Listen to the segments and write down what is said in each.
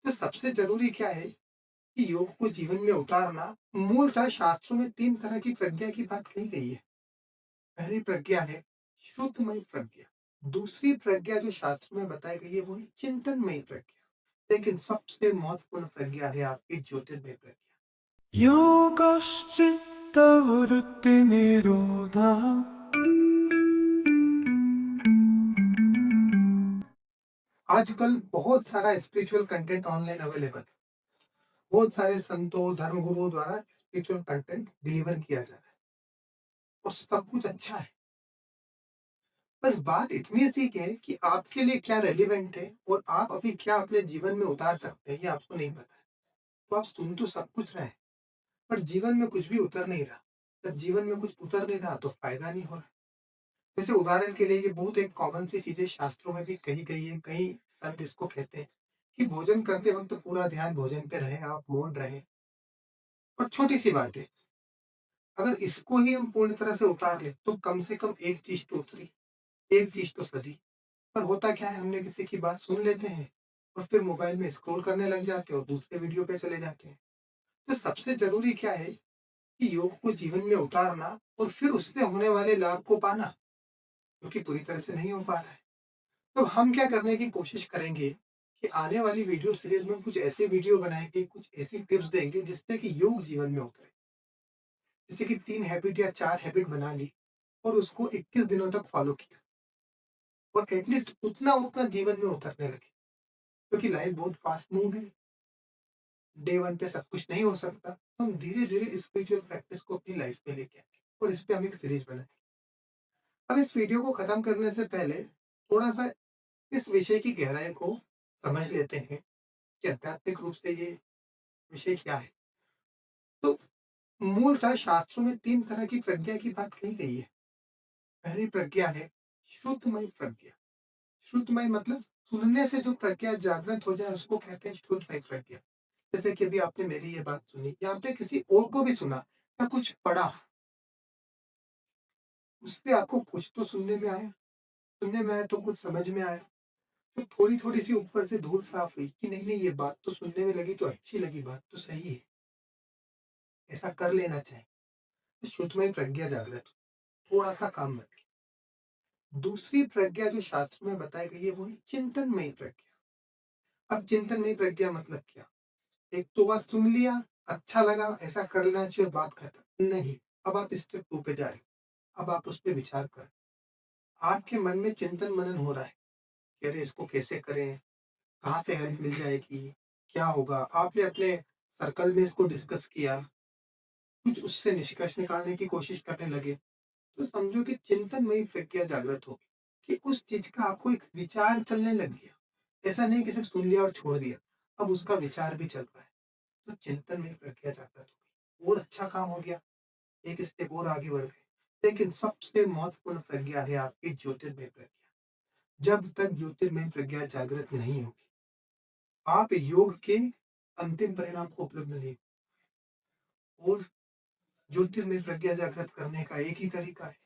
तो सबसे जरूरी क्या है कि योग को जीवन में उतारना। मूलतः शास्त्रों में 3 तरह की प्रज्ञा की बात कही गई है। पहली प्रज्ञा है श्रुतमयी प्रज्ञा। दूसरी प्रज्ञा जो शास्त्र में बताई गई है वो है चिंतनमयी प्रज्ञा। लेकिन सबसे महत्वपूर्ण प्रज्ञा है आपकी ज्योतिर्मय प्रज्ञा। योगश्चित्तवृत्तिनिरोधः। आजकल बहुत सारा स्पिरिचुअल कंटेंट ऑनलाइन अवेलेबल है। बहुत सारे संतों धर्मगुरुओं द्वारा स्पिरिचुअल कंटेंट डिलीवर किया जा रहा है और सब कुछ अच्छा है। बस बात इतनी सी है कि आपके लिए क्या रेलिवेंट है और आप अभी क्या अपने जीवन में उतार सकते हैं ये आपको नहीं पता है। तो आप सुन तो सब कुछ रहे हैं, पर जीवन में कुछ भी उतर नहीं रहा। जब जीवन में कुछ उतर नहीं रहा तो फायदा नहीं हो रहा। जैसे उदाहरण के लिए ये बहुत एक कॉमन सी चीजें शास्त्रों में भी कही गई है। कई संत इसको कहते हैं कि भोजन करते वक्त पूरा ध्यान भोजन पे रहे, आप मौन रहे। और छोटी सी बात है, अगर इसको ही हम पूर्ण तरह से उतार ले तो कम से कम एक चीज तो उतरी, एक चीज तो सदी। पर होता क्या है, हमने किसी की बात सुन लेते हैं और फिर मोबाइल में स्क्रॉल करने लग जाते हैं और दूसरे वीडियो पे चले जाते हैं। तो सबसे जरूरी क्या है कि योग को जीवन में उतारना और फिर उससे होने वाले लाभ को पाना, जो कि पूरी तरह से नहीं हो पा रहा है। तो हम क्या करने की कोशिश करेंगे कि आने वाली वीडियो सीरीज में कुछ ऐसे वीडियो बनाएंगे, कुछ ऐसी टिप्स देंगे जिससे कि योग जीवन में उतरे। जैसे कि 3 हैबिट या 4 हैबिट बना ली और उसको 21 दिनों तक फॉलो किया और एटलीस्ट उतना उतना जीवन में उतरने लगे। क्योंकि लाइफ बहुत फास्ट मूव है, डे वन पे सब कुछ नहीं हो सकता। तो हम धीरे धीरे स्पिरिचुअल प्रैक्टिस को अपनी लाइफ में लेके आएंगे और इस पे हम एक सीरीज बनाएंगे। अब इस वीडियो को खत्म करने से पहले थोड़ा सा इस विषय की गहराई को समझ लेते हैं कि आध्यात्मिक रूप से ये विषय क्या है। तो मूलतः शास्त्रों में 3 तरह की प्रज्ञा की बात कही गई है। पहली प्रज्ञा है श्रुतमयी प्रज्ञा। श्रुतमय मतलब सुनने से जो प्रज्ञा जागृत हो जाए उसको कहते हैं श्रुतमयी प्रज्ञा। जैसे कि अभी आपने मेरी ये बात सुनी या आपने किसी और को भी सुना या कुछ पढ़ा, उससे आपको कुछ तो सुनने में आया तो कुछ समझ में आया। तो थोड़ी थोड़ी सी ऊपर से धूल साफ हुई कि नहीं नहीं, ये बात तो सुनने में लगी तो अच्छी लगी, बात तो सही है, ऐसा कर लेना चाहिए। तो श्रुतमयी प्रज्ञा जागृत हो, थोड़ा सा काम बन गया। दूसरी प्रज्ञा जो शास्त्र में बताई गई है वो है चिंतनमयी प्रज्ञा। अब चिंतनमयी प्रज्ञा मतलब क्या? एक तो बात सुन लिया, अच्छा लगा, ऐसा कर लेना चाहिए, बात खत्म नहीं। अब आप स्टेप 2 पे जा रहे हो। अब आप उस पे विचार कर, आपके मन में चिंतन मनन हो रहा है कि अरे इसको कैसे करें, कहाँ से हेल्प मिल जाएगी, क्या होगा। आपने अपने सर्कल में इसको डिस्कस किया, कुछ उससे निष्कर्ष निकालने की कोशिश करने लगे, तो समझो कि चिंतनमयी प्रक्रिया जागृत होगी कि उस चीज का आपको एक विचार चलने लग गया। ऐसा नहीं कि सिर्फ सुन लिया और छोड़ दिया, अब उसका विचार भी चल रहा है। तो चिंतनमयी प्रक्रिया जागृत होगी और अच्छा काम हो गया, एक स्टेप और आगे बढ़ गए। लेकिन सबसे महत्वपूर्ण प्रज्ञा है आपकी ज्योतिर्मय प्रज्ञा। जब तक ज्योतिर्मय प्रज्ञा जागृत नहीं होगी, आप योग के अंतिम परिणाम को उपलब्ध नहीं। और ज्योतिर्मय प्रज्ञा जागृत करने का एक ही तरीका है,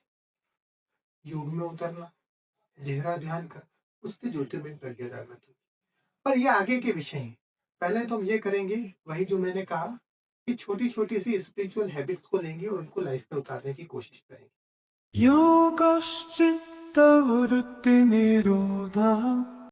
योग में उतरना, गहरा ध्यान करना, उससे ज्योतिर्मय प्रज्ञा जागृत होगी। पर ये आगे के विषय हैं। पहले तो हम ये करेंगे वही जो मैंने कहा कि छोटी-छोटी सी स्पिरिचुअल हैबिट्स को लेंगे और उनको लाइफ में उतारने की कोशिश करेंगे। योगश्चित्तवृत्तिनिरोधः।